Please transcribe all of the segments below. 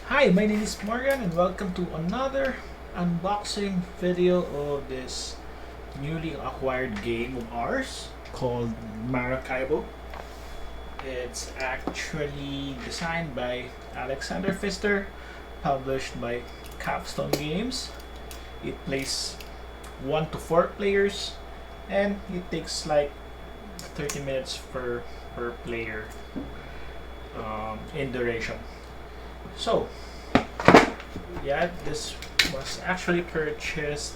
Hi, my name is Morgan and welcome to another unboxing video of this newly acquired game of ours called Maracaibo. It's actually designed by Alexander Pfister, published by Capstone Games. It plays 1 to 4 players and it takes like 30 minutes per player in duration. So, yeah, this was actually purchased,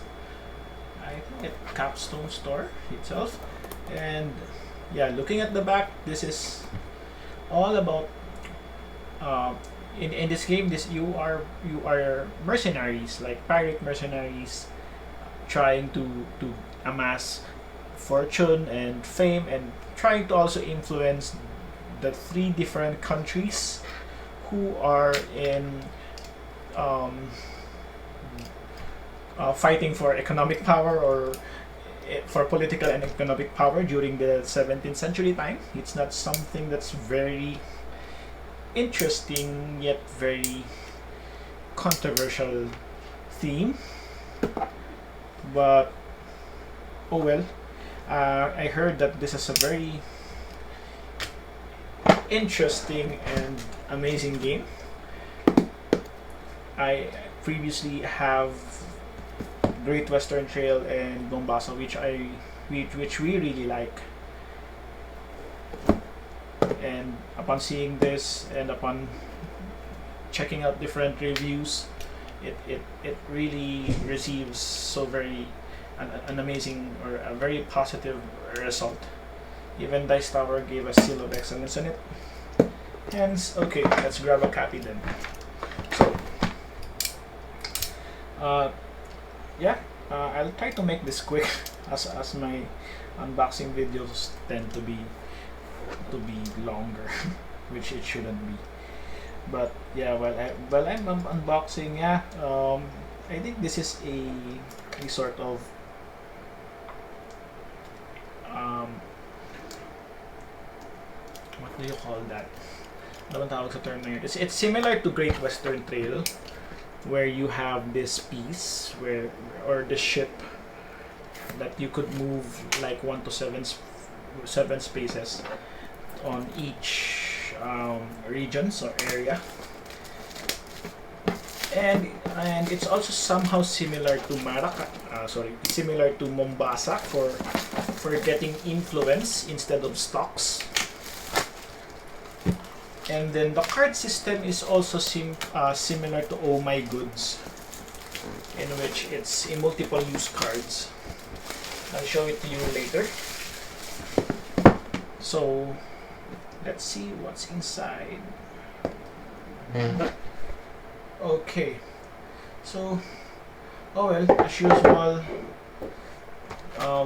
I think, at Capstone Store itself. And yeah, looking at the back, this is all about. In this game, this you are mercenaries, like pirate mercenaries, trying to amass fortune and fame, and trying to also influence the 3 different countries who are in um, fighting for economic power or for political and economic power during the 17th century time. It's not something that's very interesting yet very controversial theme, but oh well. I heard that this is a very interesting and amazing game. I previously have Great Western Trail and Mombasa, which we really like. And upon seeing this and upon checking out different reviews, it really receives so very an amazing or a very positive result. Even Dice Tower gave a seal of excellence on it. Hence, okay, let's grab a copy then. So, yeah, I'll try to make this quick as my unboxing videos tend to be longer, which it shouldn't be. But yeah, while I'm unboxing, yeah, I think this is a sort of what do you call that? Ano bang tawag sa term na yun? It's similar to Great Western Trail, where you have this piece or the ship that you could move like 1 to 7 spaces on each regions or area, and it's also somehow similar to similar to Mombasa for getting influence instead of stocks. And then the card system is also similar to Oh My Goods, in which it's in multiple use cards. I'll show it to you later. So let's see what's inside. Okay, so oh well, as usual,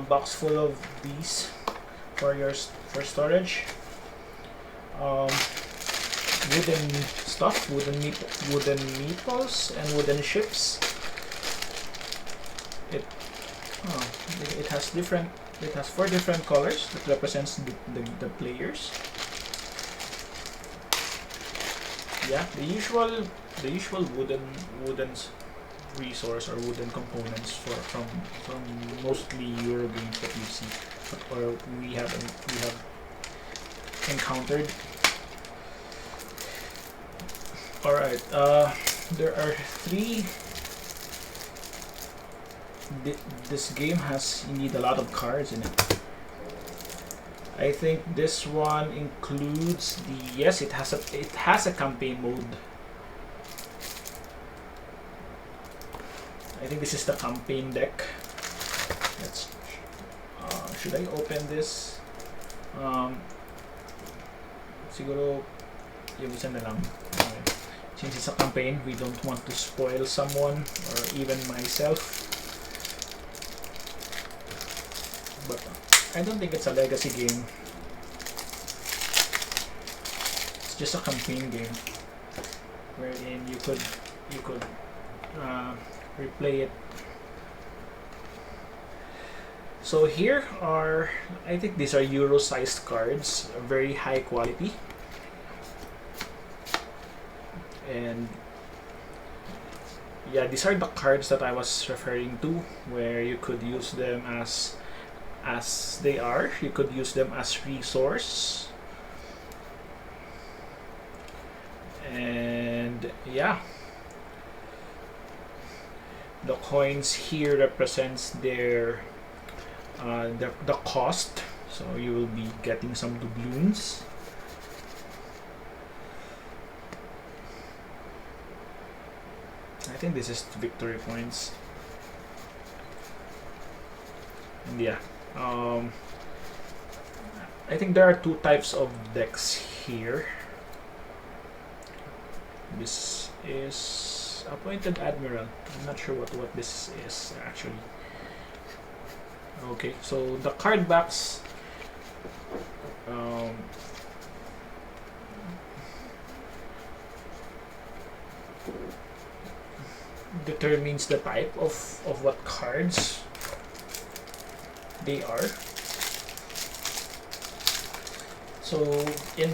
box full of these for storage. Wooden stuff, wooden meeples, and wooden ships. It it has 4 different colors that represents the players. Yeah, the usual wooden resource or wooden components from mostly Euro games that you see or we have encountered. Alright, there are 3. This game you need a lot of cards in it. I think this one includes yes, it has a campaign mode. I think this is the campaign deck. Let's should I open this? Siguro iubusan na lang. Since it's a campaign, we don't want to spoil someone or even myself. But I don't think it's a legacy game. It's just a campaign game wherein you could replay it. So here are, I think these are Euro-sized cards, very high quality. And yeah, these are the cards that I was referring to, where you could use them as they are. You could use them as resource, and yeah, the coins here represents their the cost. So you will be getting some doubloons. I think this is victory points. And yeah, I think there are two types of decks here. This is Appointed Admiral. I'm not sure what this is actually. Okay, so the card backs determines the type of what cards they are. So in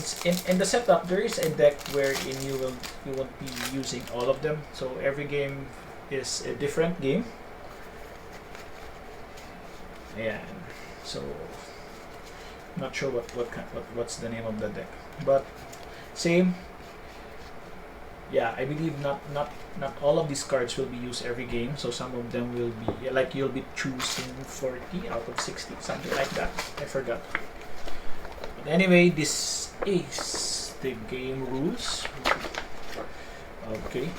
the setup, there is a deck wherein you won't be using all of them. So every game is a different game. And so not sure what's the name of the deck, but same. Yeah, I believe not all of these cards will be used every game. So some of them will be like you'll be choosing 40 out of 60, something like that. I forgot. But anyway, this is the game rules. Okay.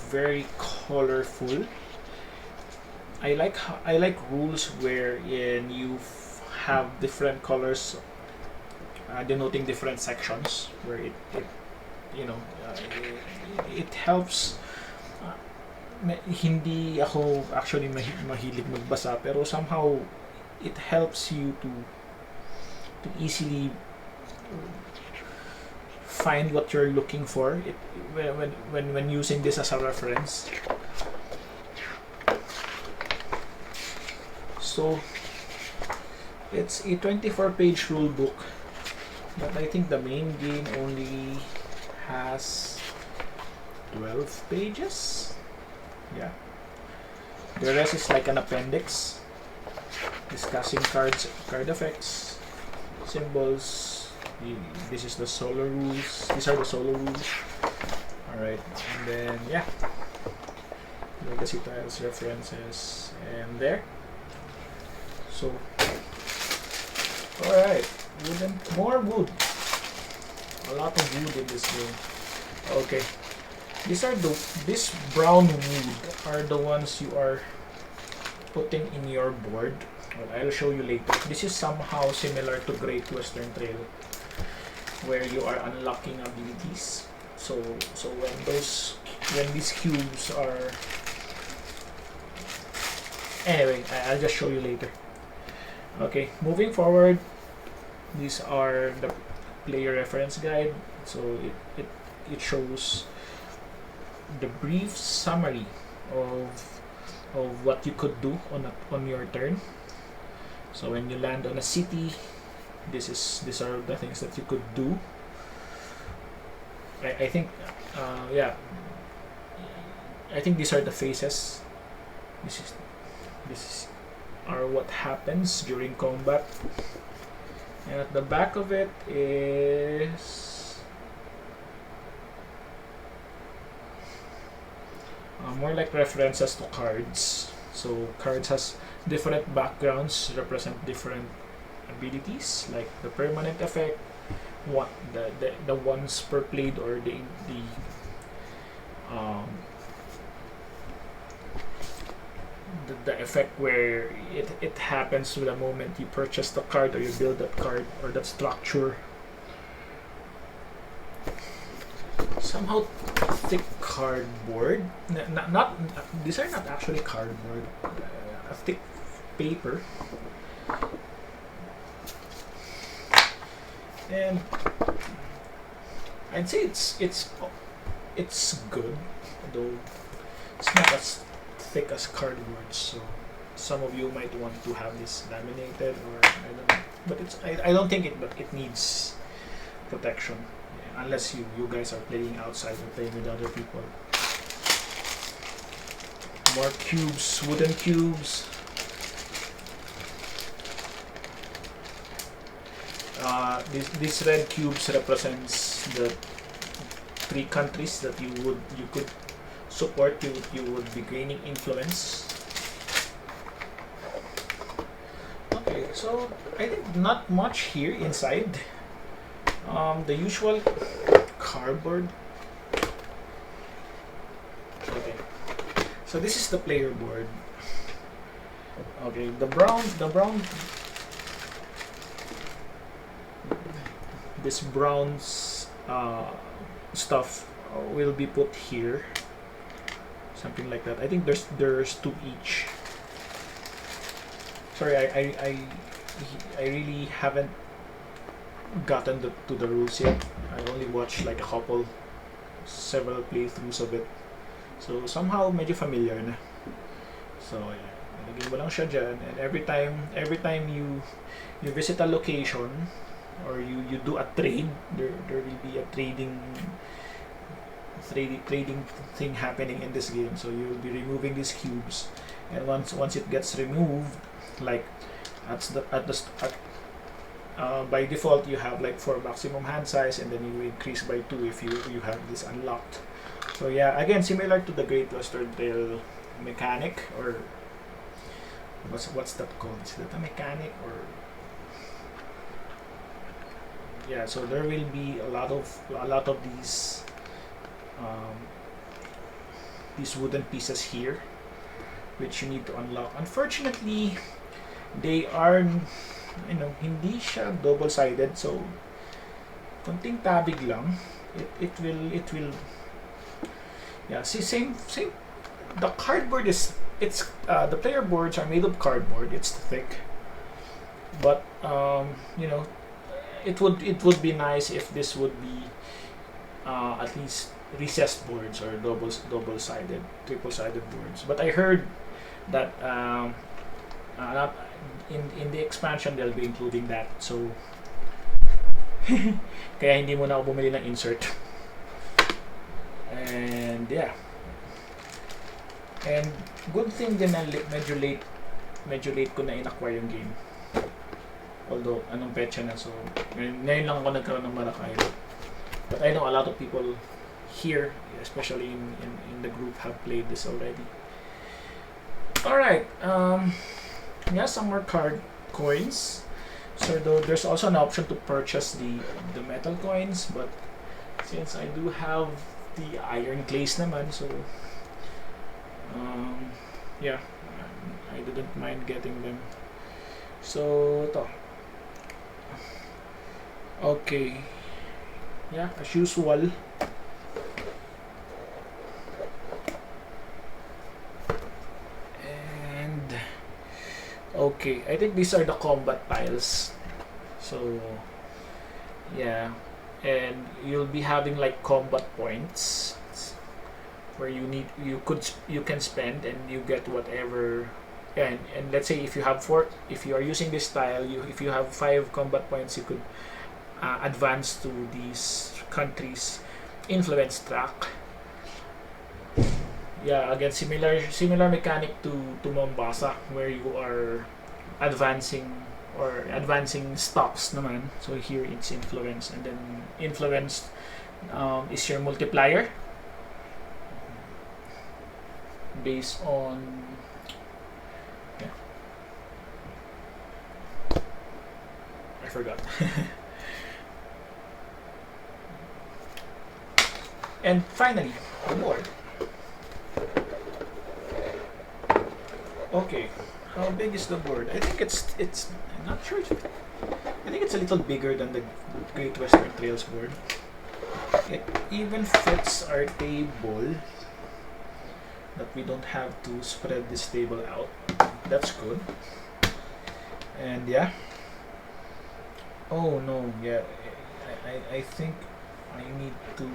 Very colorful. I like rules wherein you have different colors denoting different sections, where it helps. Hindi ako actually mahilig magbasa, pero somehow it helps you to easily find what you're looking for when using this as a reference. So it's a 24-page rule book, but I think the main game only has 12 pages. Yeah. The rest is like an appendix discussing cards, card effects, symbols. This is the solo rules. These are the solo rules. Alright, and then yeah, legacy tiles, references, and there. So, alright, more wood. A lot of wood in this game. Okay. This brown wood are the ones you are putting in your board. Well, I'll show you later. This is somehow similar to Great Western Trail, where you are unlocking abilities. So when these cubes are, anyway, I'll just show you later. Okay, moving forward, these are the player reference guide. So it shows the brief summary of what you could do on your turn. So when you land on a city, these are the things that you could do. I think yeah, I think these are the phases. This are what happens during combat. And at the back of it is more like references to cards. So cards has different backgrounds, represent different abilities, like the permanent effect, what the once per played, or the effect where it happens to the moment you purchase the card or you build that card or that structure. Somehow thick cardboard. Not these are not actually cardboard. A thick paper. And I'd say it's good, though it's not as thick as cardboard. So some of you might want to have this laminated, or I don't know. But I don't think it needs protection. Yeah. unless you guys are playing outside or playing with other people. More cubes, wooden cubes. These red cubes represents the 3 countries that you could support. You would be gaining influence. Okay, so I think not much here inside. The usual cardboard. Okay, so this is the player board. Okay, the brown this brown stuff will be put here, something like that. I think there's 2 each. Sorry, I really haven't gotten to the rules yet. I only watched like several playthroughs of it. So somehow medyo familiar na. So yeah, nilagay mo lang siya dyan, and every time you visit a location or you do a trade, there will be a trading thing happening in this game. So you'll be removing these cubes, and once it gets removed, like by default you have like 4 maximum hand size, and then you increase by 2 if you have this unlocked. So yeah, again, similar to the Great Western Trail mechanic, or what's that called? Is that a mechanic or? Yeah, so there will be a lot of these wooden pieces here, which you need to unlock. Unfortunately, they are, hindi siya double-sided, so konting tabig lang. It will. Yeah, see, same. The cardboard the player boards are made of cardboard. It's thick, but it would be nice if this would be at least recessed boards or double-sided, triple-sided boards. But I heard that in the expansion they'll be including that. So kaya hindi muna ako bumili ng insert. And yeah. And good thing din na medyo late ko na in-acquire yung game. Although, anong petsa na, so ngayon lang ako nagkaroon ng Maracaibo. But I know a lot of people here, especially in the group, have played this already. Alright, yeah, some more card coins. So there's also an option to purchase the metal coins, but since I do have the iron glaze naman, so yeah, I didn't mind getting them. So ito. Okay, yeah, as usual, and okay, I think these are the combat tiles. So yeah, and you'll be having like combat points where you can spend, and you get whatever. And let's say if you are using this tile, if you have 5 combat points, you could advance to these countries' influence track. Yeah, again, similar mechanic to Mombasa, where you are advancing stocks naman. So here it's influence, and then influence is your multiplier based on I forgot. And finally, the board. Okay, how big is the board? I think it's I'm not sure. I think it's a little bigger than the Great Western Trails board. It even fits our table, that we don't have to spread this table out. That's good. And yeah. Oh no, yeah. I think I need to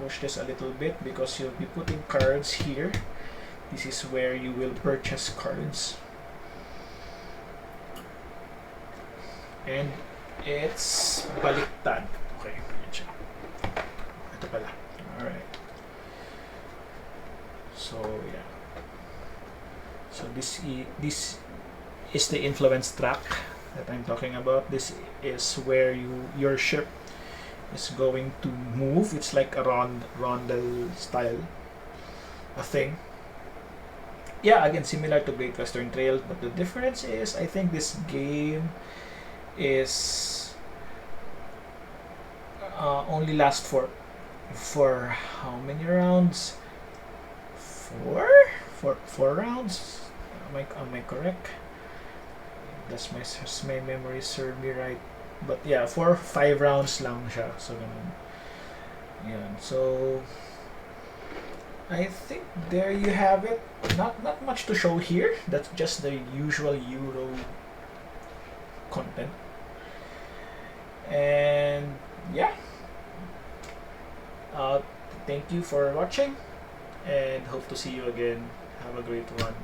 push this a little bit, because you'll be putting cards here. This is where you will purchase cards. And it's baliktad. Okay, So yeah. So this is the influence track that I'm talking about. This is where your ship is going to move. It's like a rondel style a thing. Yeah, again similar to Great Western Trail, but the difference is I think this game is only lasts for how many rounds? Four rounds. Am I correct? Does my memory serve me right? But yeah, 5 rounds lang siya. So ganun. Yan. So I think there you have it. Not much to show here. That's just the usual Euro content. And yeah. Thank you for watching and hope to see you again. Have a great one.